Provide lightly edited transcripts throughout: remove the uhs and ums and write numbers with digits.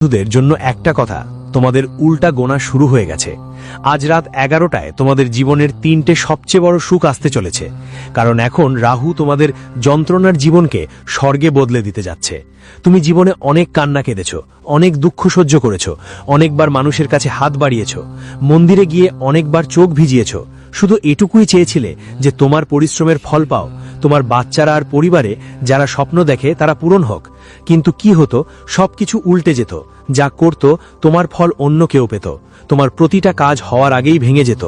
বন্ধুদের জন্য একটা কথা, তোমাদের উল্টা গোনা শুরু হয়ে গেছে। আজ রাত 11টায় তোমাদের জীবনের 3টে সবচেয়ে বড় সুখ আসতে চলেছে, কারণ এখন রাহু তোমাদের যন্ত্রণার জীবনকে স্বর্গে বদলে দিতে যাচ্ছে। তুমি জীবনে অনেক কান্না কেঁদেছ, অনেক দুঃখ সহ্য করেছ, অনেকবার মানুষের কাছে হাত বাড়িয়েছ, মন্দিরে গিয়ে অনেকবার চোখ ভিজিয়েছ। শুধু এটুকুই চেয়েছিলে যে তোমার পরিশ্রমের ফল পাও, তোমার বাচ্চারা আর পরিবারে যারা স্বপ্ন দেখে তারা পূরণ হোক। কিন্তু কি হতো, সবকিছু উল্টে যেত। যা করত তোমার ফল অন্য কেউ পেত। তোমার প্রতিটা কাজ হওয়ার আগেই ভেঙে যেত।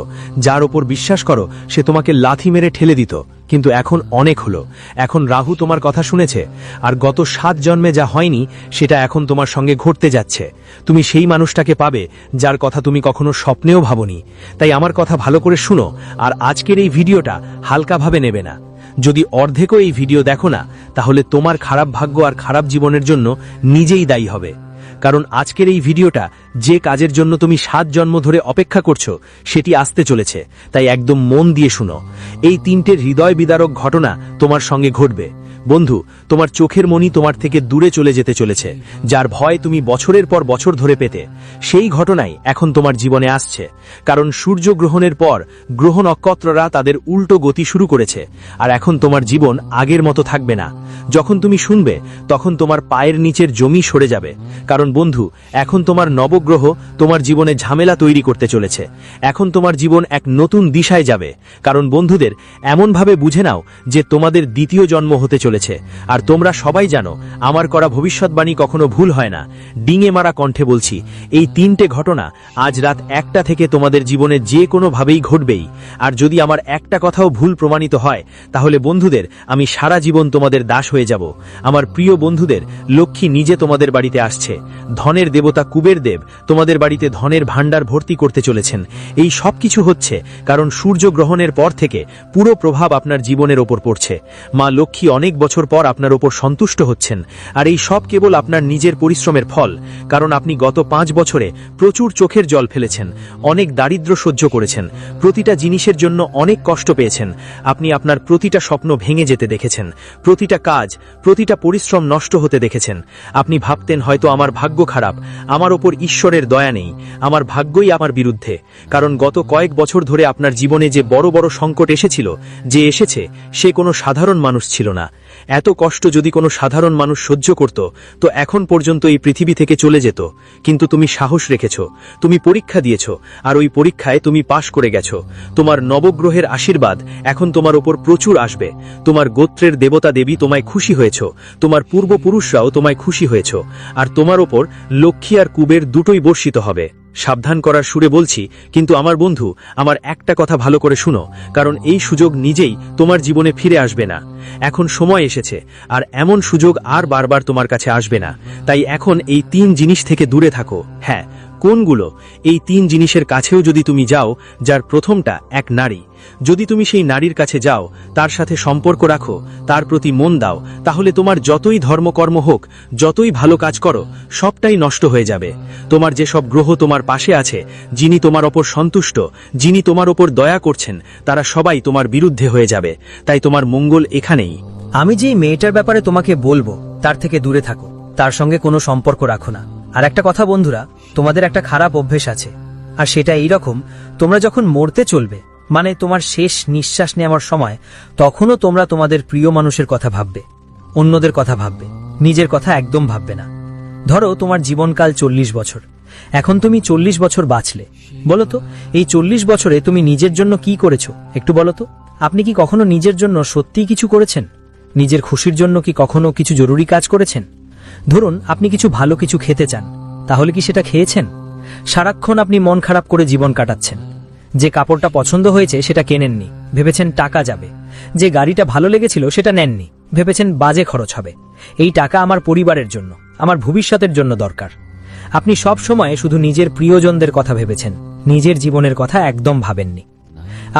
যার ওপর বিশ্বাস করো সে তোমাকে লাথি মেরে ঠেলে দিত। কিন্তু এখন অনেক হলো, এখন রাহু তোমার কথা শুনেছে, আর গত 7 জন্মে যা হয়নি সেটা এখন তোমার সঙ্গে ঘটতে যাচ্ছে। তুমি সেই মানুষটাকে পাবে যার কথা তুমি কখনো স্বপ্নেও ভাবনি। তাই আমার কথা ভালো করে শুনো, আর আজকের এই ভিডিওটা হালকাভাবে নেবে না। যদি অর্ধেকও এই ভিডিও দেখো না, তাহলে তোমার খারাপ ভাগ্য আর খারাপ জীবনের জন্য নিজেই দায়ী হবে। কারণ আজকের এই ভিডিওটা যে কাজের জন্য তুমি 7 জন্ম ধরে অপেক্ষা করছো সেটি আসতে চলেছে। তাই একদম মন দিয়ে শুনো। এই 3টে হৃদয় বিদারক ঘটনা তোমার সঙ্গে ঘটবে। বন্ধু, তোমার চোখের মণি তোমার থেকে দূরে চলে যেতে চলেছে, যার ভয় তুমি বছরের পর বছর ধরে পেতে। সেই ঘটনাই এখন তোমার জীবনে আসছে। কারণ সূর্য গ্রহণের পর গ্রহ নক্ষত্ররা তাদের উল্টো গতি শুরু করেছে, আর এখন তোমার জীবন আগের মতো থাকবে না। যখন তুমি শুনবে তখন তোমার পায়ের নিচের জমি সরে যাবে। কারণ বন্ধু, এখন তোমার নবগ্রহ তোমার জীবনে ঝামেলা তৈরি করতে চলেছে। এখন তোমার জীবন এক নতুন দিশায় যাবে। কারণ বন্ধুদের, এমনভাবে বুঝে নাও যে তোমাদের দ্বিতীয় জন্ম হতে চলেছে। আর তোমরা সবাই জানো, আমার করা ভবিষ্যৎবাণী কখনো ভুল হয় না। ডিঙে মারা কণ্ঠে বলছি, এই 3টে ঘটনা আজ রাত 1টা থেকে তোমাদের জীবনে যে কোনোভাবেই ঘটবেই। আর যদি আমার একটা কথাও ভুল প্রমাণিত হয়, তাহলে বন্ধুদের আমি সারা জীবন তোমাদের দাস হয়ে যাব। আমার প্রিয় বন্ধুদের, লক্ষ্মী নিজে তোমাদের বাড়িতে আসছে। ধনের দেবতা কুবের দেব তোমাদের বাড়িতে ধনের ভাণ্ডার ভর্তি করতে চলেছেন। এই সব কিছু হচ্ছে কারণ সূর্য গ্রহণের পর থেকে পুরো প্রভাব আপনার জীবনের ওপর পড়ছে। মা লক্ষ্মী অনেক বছর পর আপনার ওপর সন্তুষ্ট হচ্ছেন, আর এই সব কেবল আপনার নিজের পরিশ্রমের ফল। কারণ আপনি গত 5 বছরে প্রচুর চোখের জল ফেলেছেন, অনেক দারিদ্র্য সহ্য করেছেন, প্রতিটা জিনিসের জন্য অনেক কষ্ট পেয়েছেন। আপনি আপনার প্রতিটা স্বপ্ন ভেঙে যেতে দেখেছেন, প্রতিটা কাজ, প্রতিটা পরিশ্রম নষ্ট হতে দেখেছেন। আপনি ভাবতেন হয়তো আমার ভাগ্য খারাপ, আমার ওপর ঈশ্বরের দয়া নেই, আমার ভাগ্যই আমার বিরুদ্ধে। কারণ গত কয়েক বছর ধরে আপনার জীবনে যে বড় বড় সংকট এসেছিল, যে এসেছে, সে কোনো সাধারণ মানুষ ছিল না। এত কষ্ট যদি কোনো সাধারণ মানুষ সহ্য করত, তো এখন পর্যন্ত এই পৃথিবী থেকে চলে যেত। কিন্তু তুমি সাহস রেখেছ, তুমি পরীক্ষা দিয়েছ, আর ওই পরীক্ষায় তুমি পাশ করে গেছো। তোমার নবগ্রহের আশীর্বাদ এখন তোমার ওপর প্রচুর আসবে। তোমার গোত্রের দেবতা দেবী তোমায় খুশি হয়েছ, তোমার পূর্বপুরুষরাও তোমায় খুশি হয়েছ, আর তোমার ওপর লক্ষ্মী আর কুবের দুটোই বর্ষিত হবে। সাবধান করার সুরে বলছি, কিন্তু আমার বন্ধু, আমার একটা কথা ভালো করে শুনো, কারণ এই সুযোগ নিজেই তোমার জীবনে ফিরে আসবে না। এখন সময় এসেছে, আর এমন সুযোগ আর বারবার তোমার কাছে আসবে না। তাই এখন এই 3 জিনিস থেকে দূরে থাকো। হ্যাঁ, কোনগুলো? এই 3 জিনিসের কাছেও যদি তুমি যাও, যার প্রথমটা এক নারী। যদি তুমি সেই নারীর কাছে যাও, তার সাথে সম্পর্ক রাখো, তার প্রতি মন দাও, তাহলে তোমার যতই ধর্মকর্ম হোক, যতই ভালো কাজ করো, সবটাই নষ্ট হয়ে যাবে। তোমার যে সব গ্রহ তোমার পাশে আছে, যিনি তোমার ওপর সন্তুষ্ট, যিনি তোমার ওপর দয়া করছেন, তারা সবাই তোমার বিরুদ্ধে হয়ে যাবে। তাই তোমার মঙ্গল এখানেই। আমি যেই মেয়েটার ব্যাপারে তোমাকে বলবো, তার থেকে দূরে থাকো, তার সঙ্গে কোনো সম্পর্ক রাখো না। আর একটা কথা বন্ধুরা, তোমাদের একটা খারাপ অভ্যেস আছে, আর সেটা এই রকম, তোমরা যখন মরতে চলবে, মানে তোমার শেষ নিঃশ্বাস নেওয়ার সময়, তখনও তোমরা তোমাদের প্রিয় মানুষের কথা ভাববে, অন্যদের কথা ভাববে, নিজের কথা একদম ভাববে না। ধরো তোমার জীবনকাল 40 বছর, এখন তুমি 40 বছর বাঁচলে। বলো তো, এই 40 বছরে তুমি নিজের জন্য কি করেছো একটু বলো তো। আপনি কি কখনো নিজের জন্য সত্যিই কিছু করেছেন? নিজের খুশির জন্য কি কখনো কিছু জরুরি কাজ করেছেন? ধরুন আপনি কিছু ভালো কিছু খেতে চান, তাহলে কি সেটা খেয়েছেন? সারাক্ষণ আপনি মন খারাপ করে জীবন কাটাচ্ছেন। যে কাপড়টা পছন্দ হয়েছে সেটা কেনেননি, ভেবেছেন টাকা যাবে। যে গাড়িটা ভালো লেগেছিল সেটা নেননি, ভেবেছেন বাজে খরচ হবে। এই টাকা আমার পরিবারের জন্য, আমার ভবিষ্যতের জন্য দরকার। আপনি সব সময় শুধু নিজের প্রিয়জনদের কথা ভেবেছেন, নিজের জীবনের কথা একদম ভাবেননি।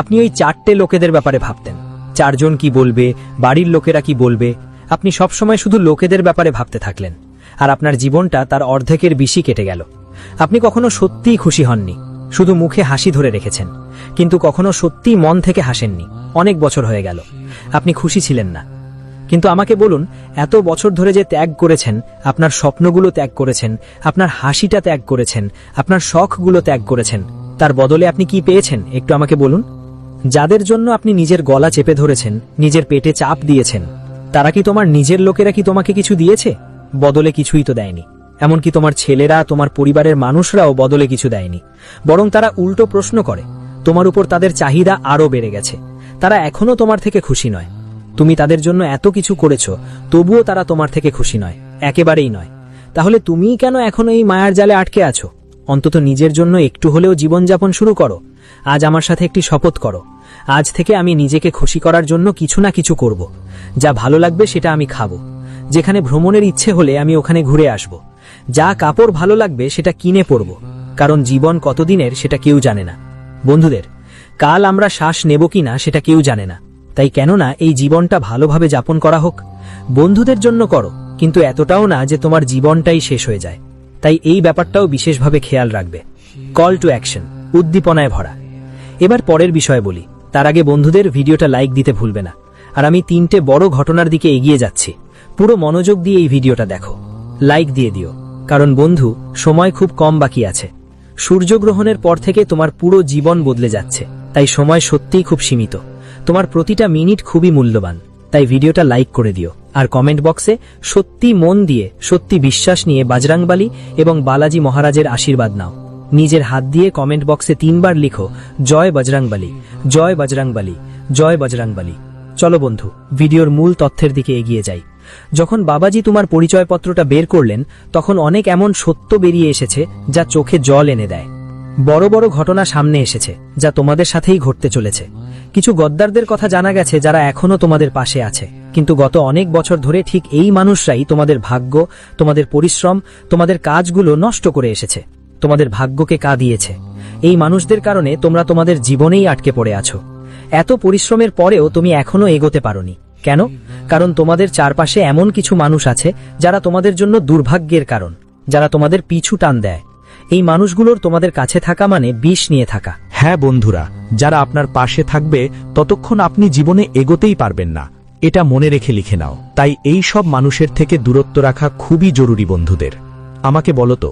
আপনি ওই 4টে লোকেদের ব্যাপারে ভাবতেন, 4 জন কি বলবে, বাড়ির লোকেরা কি বলবে। আপনি সবসময় শুধু লোকেদের ব্যাপারে ভাবতে থাকলেন, আর আপনার জীবনটা তার অর্ধেকের বেশি কেটে গেল। আপনি কখনো সত্যিই খুশি হননি, শুধু মুখে হাসি ধরে রেখেছেন, কিন্তু কখনো সত্যিই মন থেকে হাসেননি। অনেক বছর হয়ে গেল আপনি খুশি ছিলেন না। কিন্তু আমাকে বলুন, এত বছর ধরে যে ত্যাগ করেছেন, আপনার স্বপ্নগুলো ত্যাগ করেছেন, আপনার হাসিটা ত্যাগ করেছেন, আপনার শখগুলো ত্যাগ করেছেন, তার বদলে আপনি কি পেয়েছেন একটু আমাকে বলুন। যাদের জন্য আপনি নিজের গলা চেপে ধরেছেন, নিজের পেটে চাপ দিয়েছেন, তারা কি তোমার নিজের লোকেরা কি তোমাকে কিছু দিয়েছে? বদলে কিছুই তো দেয়নি। এমনকি তোমার ছেলেরা, তোমার পরিবারের মানুষরাও বদলে কিছু দেয়নি। বরং তারা উল্টো প্রশ্ন করে, তোমার উপর তাদের চাহিদা আরও বেড়ে গেছে। তারা এখনো তোমার থেকে খুশি নয়। তুমি তাদের জন্য এত কিছু করেছ, তবুও তারা তোমার থেকে খুশি নয়, একেবারেই নয়। তাহলে তুমিই কেন এখনো এই মায়ার জালে আটকে আছো? অন্তত নিজের জন্য একটু হলেও জীবনযাপন শুরু করো। আজ আমার সাথে একটি শপথ করো, আজ থেকে আমি নিজেকে খুশি করার জন্য কিছু না কিছু করব। যা ভালো লাগবে সেটা আমি খাবো। যেখানে ভ্রমণের ইচ্ছে হলে আমি ওখানে ঘুরে আসব। যা কাপড় ভালো লাগবে সেটা কিনে পরব, কারণ জীবন কতদিনের সেটা কেউ জানে না। বন্ধুদের, কাল আমরা শ্বাস নেব কিনা সেটা কেউ জানে না। তাই কেননা এই জীবনটা ভালোভাবে যাপন করা হোক। বন্ধুদের জন্য করো, কিন্তু এতটাও না যে তোমার জীবনটাই শেষ হয়ে যায়। তাই এই ব্যাপারটাও বিশেষভাবে খেয়াল রাখবে। কল টু অ্যাকশন, উদ্দীপনায় ভরা। এবার পরের বিষয়ে বলি, তার আগে বন্ধুদের ভিডিওটা লাইক দিতে ভুলবে না। আর আমি 3টে বড় ঘটনার দিকে এগিয়ে যাচ্ছি। পুরো মনোযোগ দিয়ে এই ভিডিওটা দেখো, লাইক দিয়ে দিও, কারণ বন্ধু, সময় খুব কম বাকি আছে। সূর্যগ্রহণের পর থেকে তোমার পুরো জীবন বদলে যাচ্ছে, তাই সময় সত্যিই খুব সীমিত। তোমার প্রতিটা মিনিট খুবই মূল্যবান। তাই ভিডিওটা লাইক করে দিও, আর কমেন্ট বক্সে সত্যি মন দিয়ে, সত্যি বিশ্বাস নিয়ে বজরংবলী এবং বালাজি মহারাজের আশীর্বাদ নাও। নিজের হাত দিয়ে কমেন্ট বক্সে 3 বার লিখো, জয় বজরংবলী, জয় বজরংবলী, জয় বজরংবলী। চলো বন্ধু, ভিডিওর মূল তথ্যের দিকে এগিয়ে যাই। যখন বাবাজি তোমার পরিচয়পত্রটা বের করলেন, তখন অনেক এমন সত্য বেরিয়ে এসেছে যা চোখে জল এনে দেয়। বড় বড় ঘটনা সামনে এসেছে, যা তোমাদের সাথেই ঘটতে চলেছে। কিছু গদ্দারদের কথা জানা গেছে যারা এখনো তোমাদের পাশে আছে, কিন্তু গত অনেক বছর ধরে ঠিক এই মানুষরাই তোমাদের ভাগ্য, তোমাদের পরিশ্রম, তোমাদের কাজগুলো নষ্ট করে এসেছে, তোমাদের ভাগ্যকে কাঁদিয়েছে। এই মানুষদের কারণে তোমরা তোমাদের জীবনেই আটকে পড়ে আছো। এত পরিশ্রমের পরেও তুমি এখনো এগোতে পারোনি। কেন? কারণ তোমাদের চারপাশে এমন কিছু মানুষ আছে যারা তোমাদের জন্য দুর্ভাগ্যের কারণ, যারা তোমাদের পিছু টান দেয়। এই মানুষগুলোর তোমাদের কাছে থাকা মানে বিষ নিয়ে থাকা। হ্যাঁ বন্ধুরা, যারা আপনার পাশে থাকবে ততক্ষণ আপনি জীবনে এগোতেই পারবেন না, এটা মনে রেখে লিখে নাও। তাই এই সব মানুষের থেকে দূরত্ব রাখা খুবই জরুরি বন্ধুদের। আমাকে বলো তো,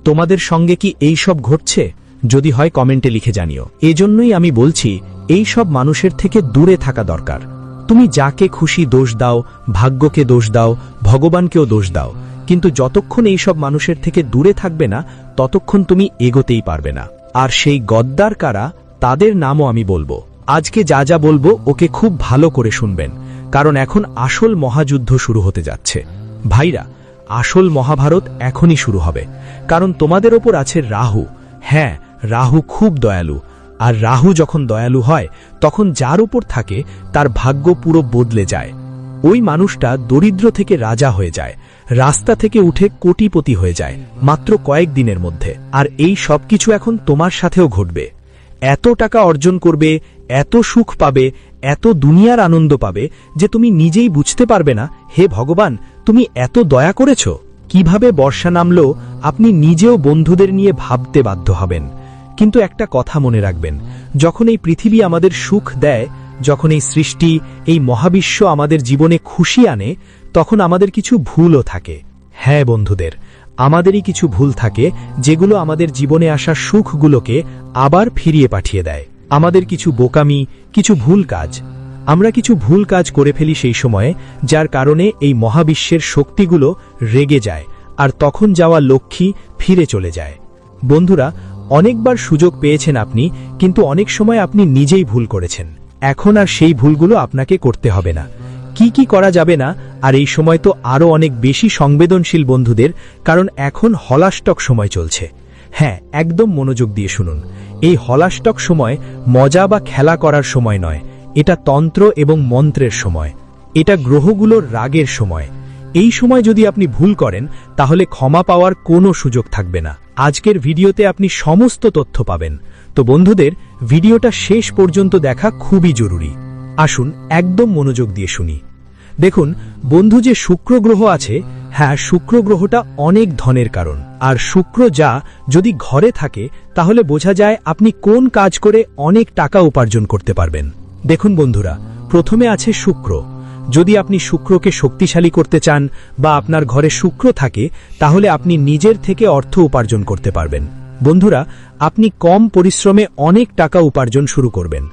তোমাদের সঙ্গে কি এই সব ঘটছে? যদি হয় কমেন্টে লিখে জানিও। এজন্যই আমি বলছি, এই সব মানুষের থেকে দূরে থাকা দরকার। তুমি যাকে খুশি দোষ দাও, ভাগ্যকে দোষ দাও, ভগবানকেও দোষ দাও, কিন্তু যতক্ষণ এই সব মানুষের থেকে দূরে থাকবে না, ততক্ষণ তুমি এগোতেই পারবে না। আর সেই গদ্দার কারা, তাদের নামও আমি বলবো। আজকে যা যা বলবো ওকে খুব ভালো করে শুনবেন, কারণ এখন আসল মহাযুদ্ধ শুরু হতে যাচ্ছে। ভাইরা, আসল মহাভারত এখনই শুরু হবে, কারণ তোমাদের ওপর আছে রাহু। হ্যাঁ, রাহু খুব দয়ালু। আর রাহু যখন দয়ালু হয়, তখন যার উপর থাকে তার ভাগ্য পুরো বদলে যায়। ওই মানুষটা দরিদ্র থেকে রাজা হয়ে যায়, রাস্তা থেকে উঠে কোটিপতি হয়ে যায় মাত্র কয়েক দিনের মধ্যে। আর এই সব কিছু এখন তোমার সাথেও ঘটবে। এত টাকা অর্জন করবে, এত সুখ পাবে, এত দুনিয়ার আনন্দ পাবে যে তুমি নিজেই বুঝতে পারবে না, হে ভগবান, তুমি এত দয়া করেছ। কিভাবে বর্ষা নামলো আপনি নিজেও বন্ধুদের নিয়ে ভাবতে বাধ্য হবেন। কিন্তু একটা কথা মনে রাখবেন, যখন এই পৃথিবী আমাদের সুখ দেয়, যখন এই সৃষ্টি, এই মহাবিশ্ব আমাদের জীবনে খুশি আনে, তখন আমাদের কিছু ভুলও থাকে। হ্যাঁ বন্ধুদের, আমাদেরই কিছু ভুল থাকে যেগুলো আমাদের জীবনে আসা সুখগুলোকে আবার ফিরিয়ে পাঠিয়ে দেয়। আমাদের কিছু বোকামি, কিছু ভুল কাজ, আমরা কিছু ভুল কাজ করে ফেলি সেই সময়ে, যার কারণে এই মহাবিশ্বের শক্তিগুলো রেগে যায়, আর তখন যাওয়া লক্ষ্মী ফিরে চলে যায়। বন্ধুরা, অনেকবার সুযোগ পেয়েছেন আপনি, কিন্তু অনেক সময় আপনি নিজেই ভুল করেছেন। এখন আর সেই ভুলগুলো আপনাকে করতে হবে না। কি কি করা যাবে না, আর এই সময় তো আরও অনেক বেশি সংবেদনশীল বন্ধুদের, কারণ এখন হলাস্টক সময় চলছে। হ্যাঁ, একদম মনোযোগ দিয়ে শুনুন। এই হলাস্টক সময় মজা বা খেলা করার সময় নয়, এটা তন্ত্র এবং মন্ত্রের সময়। এটা গ্রহগুলোর রাগের সময়। এই সময় যদি আপনি ভুল করেন, তাহলে ক্ষমা পাওয়ার কোনো সুযোগ থাকবে না। আজকের ভিডিওতে আপনি সমস্ত তথ্য পাবেন। তো বন্ধুদের, ভিডিওটা শেষ পর্যন্ত দেখা খুবই জরুরি। আসুন একদম মনোযোগ দিয়ে শুনি। দেখুন বন্ধু, যে শুক্র গ্রহ আছে, হ্যাঁ, শুক্র গ্রহটা অনেক ধনের কারণ। আর শুক্র যা যদি ঘরে থাকে, তাহলে বোঝা যায় আপনি কোন কাজ করে অনেক টাকা উপার্জন করতে পারবেন। দেখুন বন্ধুরা, প্রথমে আছে শুক্র। যদি আপনি শুক্রকে শক্তিশালী করতে চান বা আপনার ঘরে শুক্র থাকে তাহলে আপনি নিজের থেকে অর্থ উপার্জন করতে পারবেন। বন্ধুরা, আপনি কম পরিশ্রমে অনেক টাকা উপার্জন শুরু করবেন।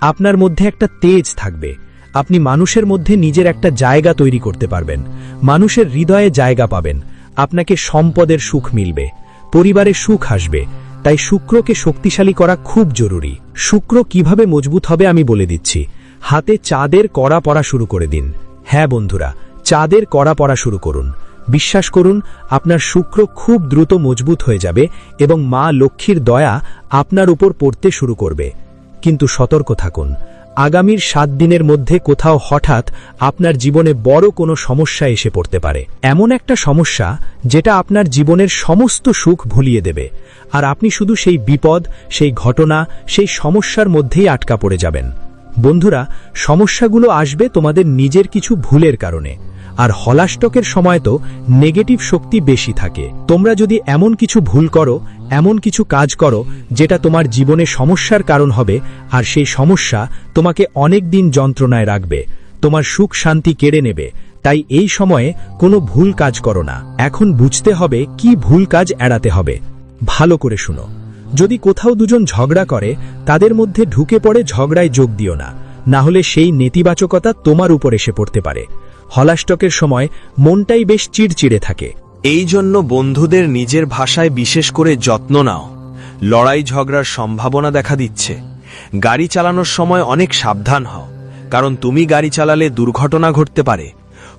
আপনার মধ্যে একটা তেজ থাকবে। আপনি মানুষের মধ্যে নিজের একটা জায়গা তৈরি করতে পারবেন। মানুষের হৃদয়ে জায়গা পাবেন। আপনাকে সম্পদের সুখ মিলবে, পরিবারে সুখ আসবে। তাই শুক্রকে শক্তিশালী করা খুব জরুরি। শুক্র কিভাবে মজবুত হবে আমি বলে দিচ্ছি। হাতে চাঁদের কড়া পরা শুরু করে দিন। হ্যাঁ বন্ধুরা, চাঁদের কড়া পরা শুরু করুন। বিশ্বাস করুন, আপনার শুক্র খুব দ্রুত মজবুত হয়ে যাবে এবং মা লক্ষ্মীর দয়া আপনার উপর পড়তে শুরু করবে। কিন্তু সতর্ক থাকুন, আগামীর 7 দিনের মধ্যে কোথাও হঠাৎ আপনার জীবনে বড় কোনো সমস্যা এসে পড়তে পারে। এমন একটা সমস্যা যেটা আপনার জীবনের সমস্ত সুখ ভুলিয়ে দেবে, আর আপনি শুধু সেই বিপদ, সেই ঘটনা, সেই সমস্যার মধ্যেই আটকা পড়ে যাবেন। বন্ধুরা, সমস্যাগুলো আসবে তোমাদের নিজের কিছু ভুলের কারণে, আর হলাস্টকের সময় তো নেগেটিভ শক্তি বেশি থাকে। তোমরা যদি এমন কিছু ভুল করো, এমন কিছু কাজ করো যেটা তোমার জীবনে সমস্যার কারণ হবে, আর সেই সমস্যা তোমাকে অনেক দিন যন্ত্রণায় রাখবে, তোমার সুখ শান্তি কেড়ে নেবে, তাই এই সময়ে কোনো ভুল কাজ করো না। এখন বুঝতে হবে কি ভুল কাজ এড়াতে হবে। ভালো করে শুনো। যদি কোথাও দুজন ঝগড়া করে, তাদের মধ্যে ঢুকে পড়ে ঝগড়ায় যোগ দিও না, না হলে সেই নেতিবাচকতা তোমার উপর এসে পড়তে পারে। হলাস্টকের সময় মনটাই বেশ চিড়চিড়ে থাকে। এই জন্য বন্ধুদের নিজের ভাষায় বিশেষ করে যত্ন নাও। লড়াই ঝগড়ার সম্ভাবনা দেখা দিচ্ছে। গাড়ি চালানোর সময় অনেক সাবধান হও, কারণ তুমি গাড়ি চালালে দুর্ঘটনা ঘটতে পারে।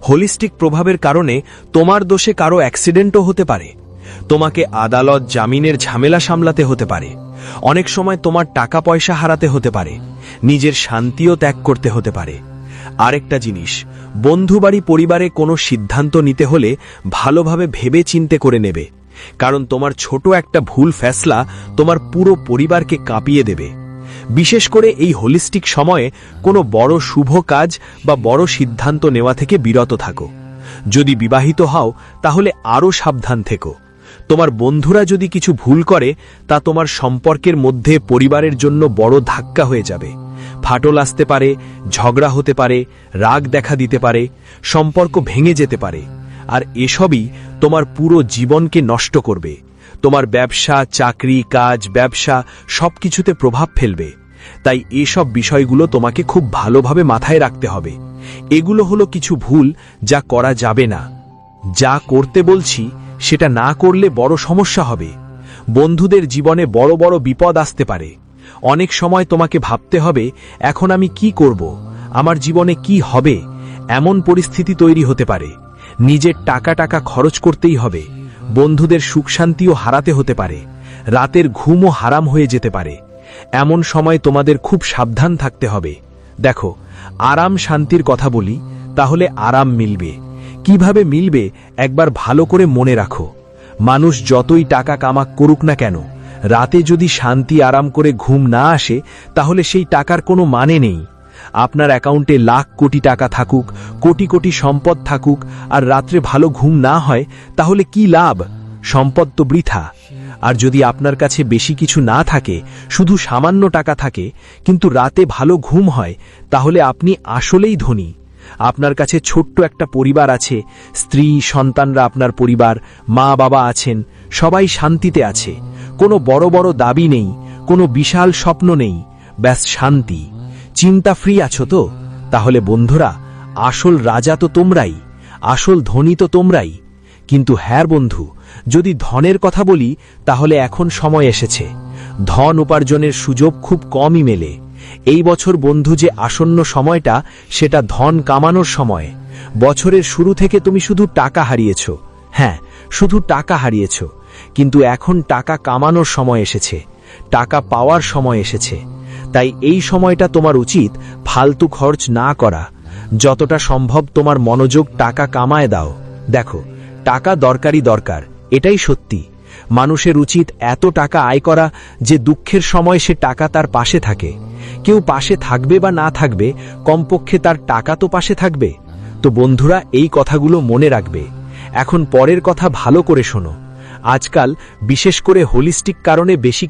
হোলিস্টিক প্রভাবের কারণে তোমার দোষে কারো অ্যাক্সিডেন্টও হতে পারে। তোমাকে আদালত জামিনের ঝামেলা সামলাতে হতে পারে। অনেক সময় তোমার টাকা পয়সা হারাতে হতে পারে। নিজের শান্তিও ত্যাগ করতে হতে পারে। আরেকটা জিনিস, বন্ধু বাড়ি পরিবারে কোনো সিদ্ধান্ত নিতে হলে ভালোভাবে ভেবে চিন্তে করে নেবে, কারণ তোমার ছোট একটা ভুল ফেসলা তোমার পুরো পরিবারকে কাঁপিয়ে দেবে। বিশেষ করে এই হোলিস্টিক সময়ে কোনো বড় শুভ কাজ বা বড় সিদ্ধান্ত নেওয়া থেকে বিরত থাকো। যদি বিবাহিত হও তাহলে আরও সাবধান থেকো। তোমার বন্ধুরা যদি কিছু ভুল করে, তা তোমার সম্পর্কের মধ্যে পরিবারের জন্য বড় ধাক্কা হয়ে যাবে। ফাটল আসতে পারে, ঝগড়া হতে পারে, রাগ দেখা দিতে পারে, সম্পর্ক ভেঙে যেতে পারে, আর এসবই তোমার পুরো জীবনকে নষ্ট করবে। তোমার ব্যবসা, চাকরি, কাজ, ব্যবসা সবকিছুতে প্রভাব ফেলবে। তাই এসব বিষয়গুলো তোমাকে খুব ভালোভাবে মাথায় রাখতে হবে। এগুলো হলো কিছু ভুল যা করা যাবে না। যা করতে বলছি সেটা না করলে বড় সমস্যা হবে। বন্ধুদের জীবনে বড় বড় বিপদ আসতে পারে। অনেক সময় তোমাকে ভাবতে হবে, এখন আমি কি করব, আমার জীবনে কি হবে। এমন পরিস্থিতি তৈরি হতে পারে। নিজের টাকা খরচ করতেই হবে। বন্ধুদের সুখ শান্তিও হারাতে হতে পারে। রাতের ঘুমও হারাম হয়ে যেতে পারে। এমন সময় তোমাদের খুব সাবধান থাকতে হবে। দেখো, আরাম শান্তির কথা বলি, তাহলে আরাম মিলবে। কিভাবে মিলবে একবার ভালো করে মনে রাখো। মানুষ যতই টাকা কামাক করুক না কেন, রাতে যদি শান্তি আরাম করে ঘুম না আসে, তাহলে সেই টাকার কোনো মানে নেই। আপনার অ্যাকাউন্টে লাখ কোটি টাকা থাকুক, কোটি কোটি সম্পদ থাকুক, আর রাত্রে ভালো ঘুম না হয়, তাহলে কি লাভ? সম্পদ তো বৃথা। আর যদি আপনার কাছে বেশি কিছু না থাকে, শুধু সামান্য টাকা থাকে, কিন্তু রাতে ভালো ঘুম হয়, তাহলে আপনি আসলেই ধনী। আপনার কাছে ছোট্ট একটা পরিবার আছে, স্ত্রী সন্তানরা আপনার পরিবার, মা বাবা আছেন, সবাই শান্তিতে আছে। কোনো বড় বড় দাবি নেই, কোনো বিশাল স্বপ্ন নেই, ব্যাস শান্তি। চিন্তা ফ্রি আছো তো? তাহলে বন্ধুরা, আসল রাজা তো তোমরাই, আসল ধনী তো তোমরাই। কিন্তু হ্যাঁ বন্ধু, যদি ধনের কথা বলি, তাহলে এখন সময় এসেছে। ধন উপার্জনের সুযোগ খুব কমই মেলে। এই বছর বন্ধু যে আসন্ন সময়টা, সেটা ধন কামানোর সময়। বছরের শুরু থেকে তুমি শুধু টাকা হারিয়েছ। হ্যাঁ, শুধু টাকা হারিয়েছ, কিন্তু এখন টাকা কামানোর সময় এসেছে, টাকা পাওয়ার সময় এসেছে। তাই এই সময়টা তোমার উচিত ফালতু খরচ না করা। যতটা সম্ভব তোমার মনোযোগ টাকা কামায় দাও। দেখো, টাকা দরকার, এটাই সত্যি। মানুষের উচিত এত টাকা আয় করা যে দুঃখের সময় সে টাকা তার পাশে থাকে। কেউ পাশে থাকবে বা না থাকবে, কমপক্ষে তার টাকা তো পাশে থাকবে। তো বন্ধুরা, এই কথাগুলো মনে রাখবে। এখন পরের কথা ভালো করে শোনো। আজকাল বিশেষ করে হোলিস্টিক কারণে বেশি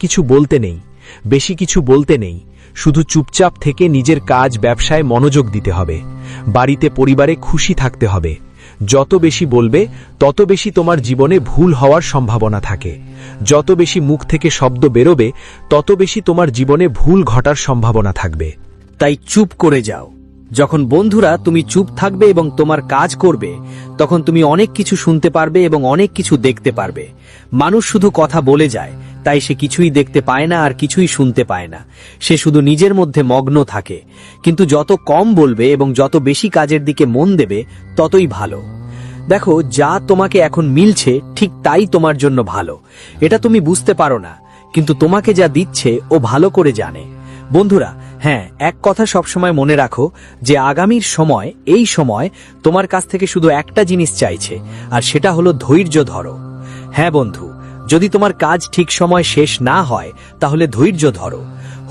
কিছু বলতে নেই। শুধু চুপচাপ থেকে নিজের কাজ ব্যবসায় মনোযোগ দিতে হবে। বাড়িতে পরিবারে খুশি থাকতে হবে। যত বেশি বলবে তত বেশি তোমার জীবনে ভুল হওয়ার সম্ভাবনা থাকে। যত বেশি মুখ থেকে শব্দ বেরোবে তত বেশি তোমার জীবনে ভুল ঘটার সম্ভাবনা থাকবে। তাই চুপ করে যাও। যখন বন্ধুরা তুমি চুপ থাকবে এবং তোমার কাজ করবে, তখন তুমি অনেক কিছু শুনতে পারবে এবং অনেক কিছু দেখতে পারবে। মানুষ শুধু কথা বলে যায়, তাই সে কিছুই দেখতে পায় না আর কিছুই শুনতে পায় না। সে শুধু নিজের মধ্যে মগ্ন থাকে। কিন্তু যত কম বলবে এবং যত বেশি কাজের দিকে মন দেবে ততই ভালো। দেখো, যা তোমাকে এখন মিলছে ঠিক তাই তোমার জন্য ভালো। এটা তুমি বুঝতে পারো না, কিন্তু তোমাকে যা দিচ্ছে ও ভালো করে জানে। বন্ধুরা, হ্যাঁ, এক কথা সবসময় মনে রাখো যে আগামীর সময়, এই সময় তোমার কাছ থেকে শুধু একটা জিনিস চাইছে, আর সেটা হলো ধৈর্য ধরো। হ্যাঁ বন্ধু, যদি তোমার কাজ ঠিক সময় শেষ না হয় তাহলে ধৈর্য ধরো।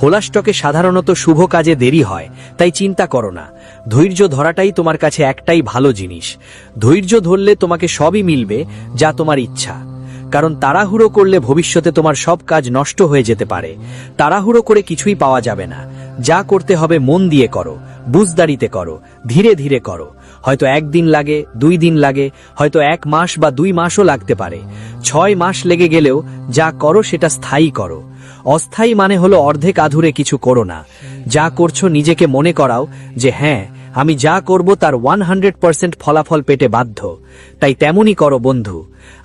হোলাস্টকে সাধারণত শুভ কাজে দেরি হয়, তাই চিন্তা করো না। ধৈর্য ধরাটাই তোমার কাছে একটাই ভালো জিনিস। ধৈর্য ধরলে তোমাকে সবই মিলবে যা তোমার ইচ্ছা। কারণ তাড়াহুড়ো করলে ভবিষ্যতে তোমার সব কাজ নষ্ট হয়ে যেতে পারে। তাড়াহুড়ো করে কিছুই পাওয়া যাবে না। যা করতে হবে মন দিয়ে করো, বুঝদারিতে করো, ধীরে ধীরে করো। হয়তো 1 দিন লাগে, 2 দিন লাগে, হয়তো 1 মাস বা 2 মাসও লাগতে পারে। 6 মাস লেগে গেলেও যা করো সেটা স্থায়ী করো। অস্থায়ী মানে হলো অর্ধেক আধুরে কিছু করো না। যা করছো নিজেকে মনে করাও যে হ্যাঁ, আমি যা করব তার 100% ফলাফল পেতে বাধ্য। তাই তেমনই করো বন্ধু।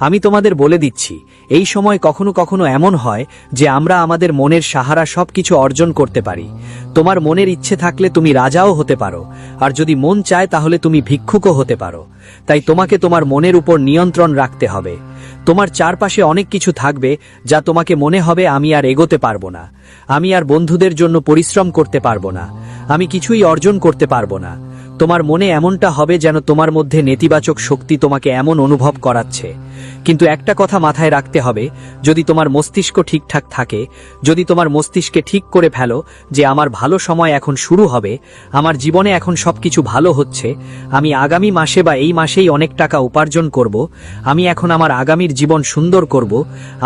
আমি তোমাদের বলে দিচ্ছি, এই সময় কখনো কখনো এমন হয় যে আমরা আমাদের মনের সাহারা সবকিছু অর্জন করতে পারি। তোমার মনের ইচ্ছে থাকলে তুমি রাজাও হতে পারো, আর যদি মন চায় তাহলে তুমি ভিক্ষুকও হতে পারো। তাই তোমাকে তোমার মনের উপর নিয়ন্ত্রণ রাখতে হবে। তোমার চারপাশে অনেক কিছু থাকবে যা তোমাকে মনে হবে আমি আর এগোতে পারবো না, আমি আর বন্ধুদের জন্য পরিশ্রম করতে পারবো না, আমি কিছুই অর্জন করতে পারবো না। তোমার মনে এমনটা হবে যেন তোমার মধ্যে নেতিবাচক শক্তি তোমাকে এমন অনুভব করাচ্ছে। কিন্তু একটা কথা মাথায় রাখতে হবে, যদি তোমার মস্তিষ্ক ঠিকঠাক থাকে, যদি তোমার মস্তিষ্কে ঠিক করে ফেলো যে আমার ভালো সময় এখন শুরু হবে, আমার জীবনে এখন সবকিছু ভালো হচ্ছে, আমি আগামী মাসে বা এই মাসেই অনেক টাকা উপার্জন করব, আমি এখন আমার আগামীর জীবন সুন্দর করব,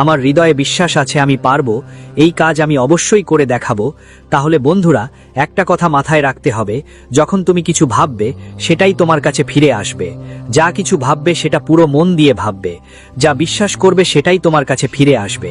আমার হৃদয়ে বিশ্বাস আছে আমি পারবো, এই কাজ আমি অবশ্যই করে দেখাবো, তাহলে বন্ধুরা একটা কথা মাথায় রাখতে হবে, যখন তুমি কিছু ভাববে সেটাই তোমার কাছে ফিরে আসবে। যা কিছু ভাববে সেটা পুরো মন দিয়ে ভাববে। যা বিশ্বাস করবে সেটাই তোমার কাছে ফিরে আসবে।